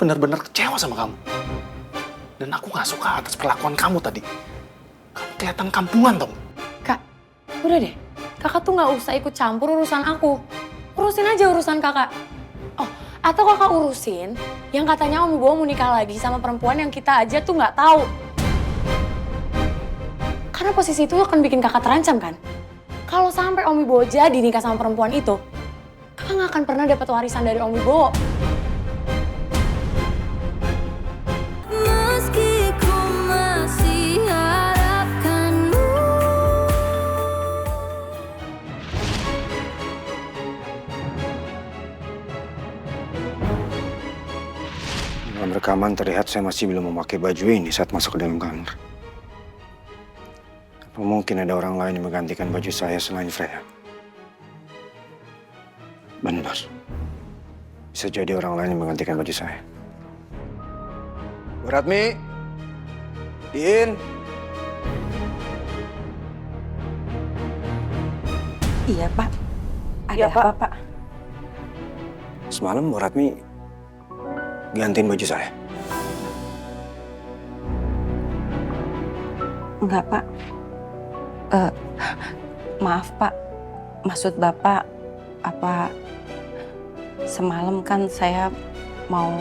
benar-benar kecewa sama kamu. Dan aku gak suka atas perlakuan kamu tadi. Kamu kelihatan kampungan dong. Kak, udah deh. Kakak tuh gak usah ikut campur urusan aku. Urusin aja urusan kakak. Oh, atau kakak urusin yang katanya Om Wibowo mau nikah lagi sama perempuan yang kita aja tuh gak tahu. Karena posisi itu akan bikin kakak terancam kan? Kalau sampai Om Wibowo jadi nikah sama perempuan itu, kakak gak akan pernah dapat warisan dari Om Wibowo. Dalam rekaman terlihat saya masih belum memakai baju ini saat masuk ke dalam kamar. Apa mungkin ada orang lain yang menggantikan baju saya selain Freya? Benar. Bisa jadi orang lain yang menggantikan baju saya. Bu Ratmi, Din. Iya, Pak. Ada apa, Pak? Semalam Bu Ratmi gantiin baju saya. Enggak, Pak. Maaf, Pak. Maksud Bapak, apa semalam kan saya mau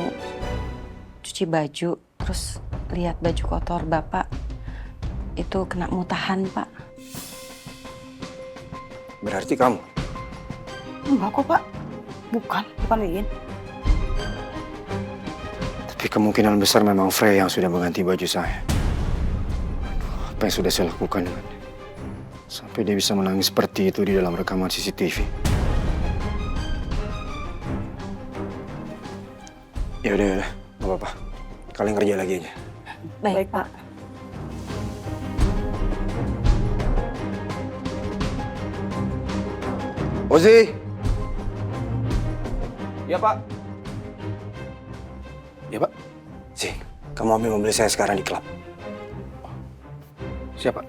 cuci baju, terus lihat baju kotor Bapak itu kena mutahan, Pak. Berarti kamu? Enggak kok, Pak. Bukan Lin. Tapi kemungkinan besar memang Freya yang sudah mengganti baju saya. Apa yang sudah saya lakukan dengannya? Sampai dia bisa menangis seperti itu di dalam rekaman CCTV. Ya udah, nggak apa-apa. Kalian kerja lagi aja. Baik, Pak. Ozi! Ya, Pak. Ya, Pak. Si, kamu ambil mobil saya sekarang di klub. Siapa?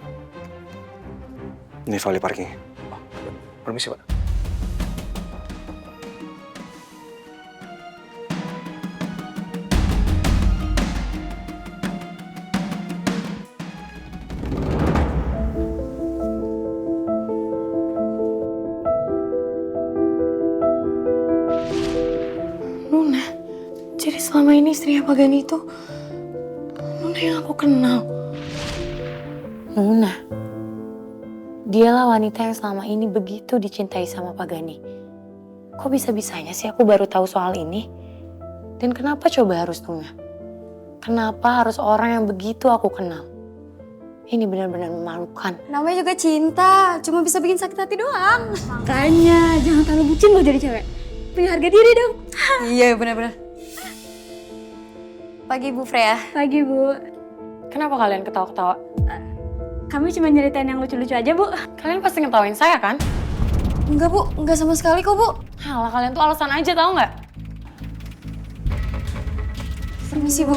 Ini vali parking. Permisi, Pak. Nuna, jadi selama ini istrinya Pak Gani itu Nuna yang aku kenal. Nuna, dialah wanita yang selama ini begitu dicintai sama Pak Gani. Kok bisa-bisanya sih aku baru tahu soal ini? Dan kenapa coba harus Nuna? Kenapa harus orang yang begitu aku kenal? Ini benar-benar memalukan. Namanya juga cinta, cuma bisa bikin sakit hati doang. Makanya jangan terlalu bucin loh jadi cewek. Punya harga diri dong. Iya benar-benar. Pagi Bu Freya. Pagi, Bu. Kenapa kalian ketawa-ketawa? Kami cuma nyeritain yang lucu-lucu aja, Bu. Kalian pasti ngetawain saya kan? Enggak Bu, enggak sama sekali kok Bu. Halah, kalian tuh alasan aja tau nggak? Permisi Bu.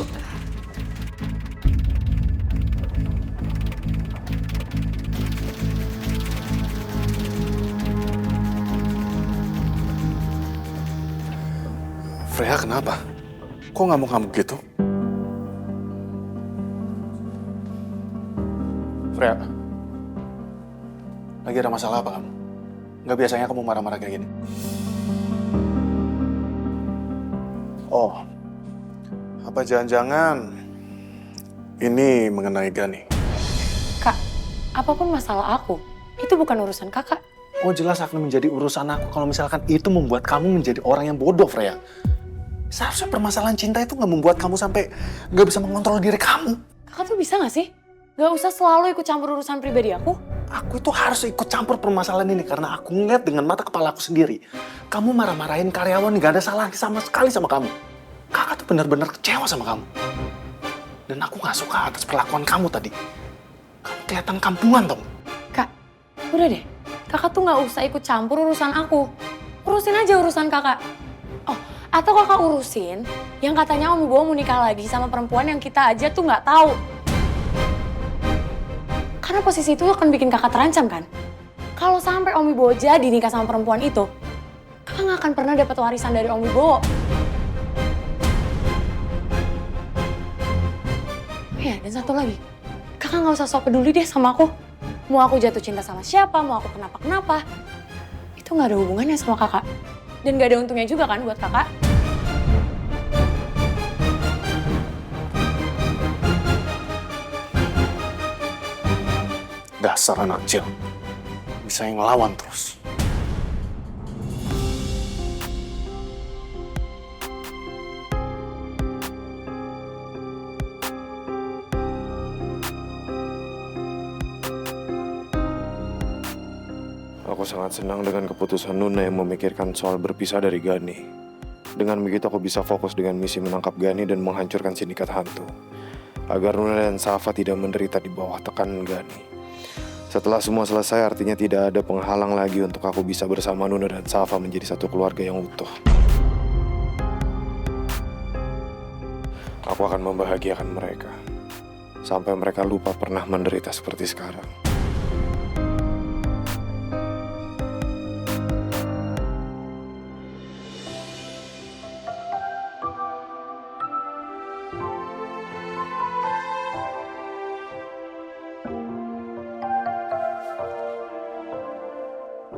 Freya kenapa? Kok ngamuk-ngamuk gitu? Freya, lagi ada masalah apa kamu? Nggak biasanya kamu marah-marah kayak gini. Oh, apa jangan-jangan ini mengenai Gani? Kak, apapun masalah aku, itu bukan urusan kakak. Oh jelas akan menjadi urusan aku kalau misalkan itu membuat kamu menjadi orang yang bodoh, Freya. Seharusnya permasalahan cinta itu nggak membuat kamu sampai nggak bisa mengontrol diri kamu. Kakak tuh bisa nggak sih? Gak usah selalu ikut campur urusan pribadi aku. Aku itu harus ikut campur permasalahan ini karena aku ngeliat dengan mata kepala aku sendiri. Kamu marah-marahin karyawan gak ada salah sama sekali sama kamu. Kakak tuh benar-benar kecewa sama kamu. Dan aku gak suka atas perlakuan kamu tadi. Kamu kelihatan kampungan dong. Kak, udah deh. Kakak tuh gak usah ikut campur urusan aku. Urusin aja urusan kakak. Oh, atau kakak urusin yang katanya Om Wibowo mau nikah lagi sama perempuan yang kita aja tuh gak tahu. Karena posisi itu akan bikin kakak terancam kan? Kalau sampai Om Wibowo jadi nikah sama perempuan itu, kakak gak akan pernah dapat warisan dari Om Wibowo. Ya, dan satu lagi. Kakak nggak usah sok peduli deh sama aku. Mau aku jatuh cinta sama siapa, mau aku kenapa-kenapa. Itu nggak ada hubungannya sama kakak. Dan nggak ada untungnya juga kan buat kakak. Dasar anak kecil. Bisa yang ngelawan terus. Aku sangat senang dengan keputusan Nuna yang memikirkan soal berpisah dari Gani. Dengan begitu aku bisa fokus dengan misi menangkap Gani dan menghancurkan sindikat hantu. Agar Nuna dan Safa tidak menderita di bawah tekanan Gani. Setelah semua selesai, artinya tidak ada penghalang lagi untuk aku bisa bersama Nuna dan Safa menjadi satu keluarga yang utuh. Aku akan membahagiakan mereka. Sampai mereka lupa pernah menderita seperti sekarang.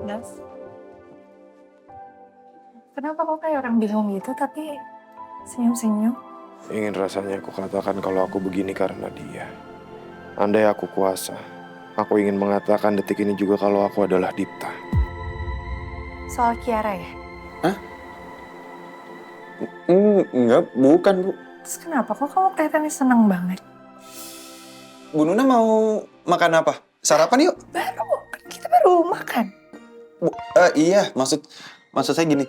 Das. Kenapa kok kayak orang bingung gitu tapi senyum-senyum? Ingin rasanya aku katakan kalau aku begini karena dia. Andai aku kuasa, aku ingin mengatakan detik ini juga kalau aku adalah Dipta. Soal Kiara ya? Enggak, bukan Bu. Terus kenapa kok kamu kelihatannya seneng banget? Bu Nuna mau makan apa? Sarapan yuk. Baru, kan kita baru makan. Iya, maksud saya gini.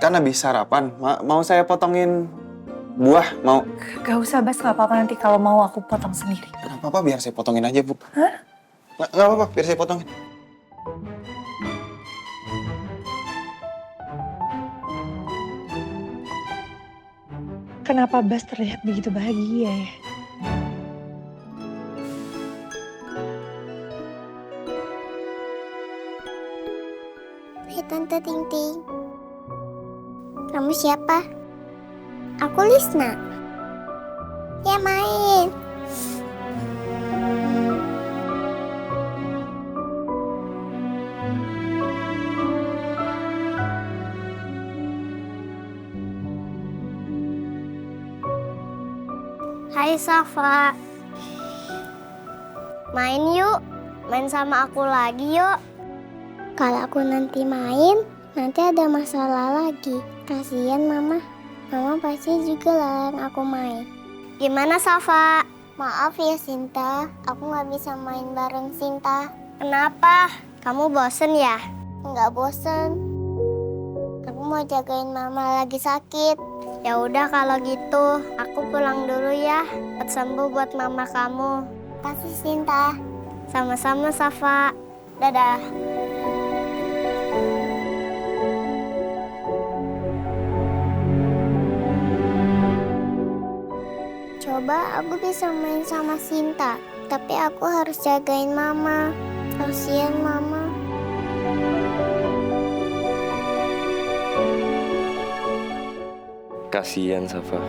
Kan habis sarapan, mau saya potongin buah, mau? Gak usah Bas, gak apa-apa nanti kalau mau aku potong sendiri. Gak apa-apa, biar saya potongin aja, Bu. Hah? Gak apa-apa, biar saya potongin. Kenapa Bas terlihat begitu bahagia ya? Hai Tante Ting Ting. Kamu siapa? Aku Lisna. Ya main. Hai Safa. Main yuk. Main sama aku lagi yuk. Kalau aku nanti main, nanti ada masalah lagi. Kasihan Mama. Mama pasti juga larang aku main. Gimana Safa? Maaf ya Sinta, aku nggak bisa main bareng Sinta. Kenapa? Kamu bosen ya? Nggak bosen. Aku mau jagain Mama lagi sakit. Ya udah kalau gitu, aku pulang dulu ya. Cepat sembuh buat Mama kamu. Kasih Sinta. Sama-sama Safa. Dadah. Coba aku bisa main sama Sinta, tapi aku harus jagain Mama. Kasihan Mama. Kasihan Safa.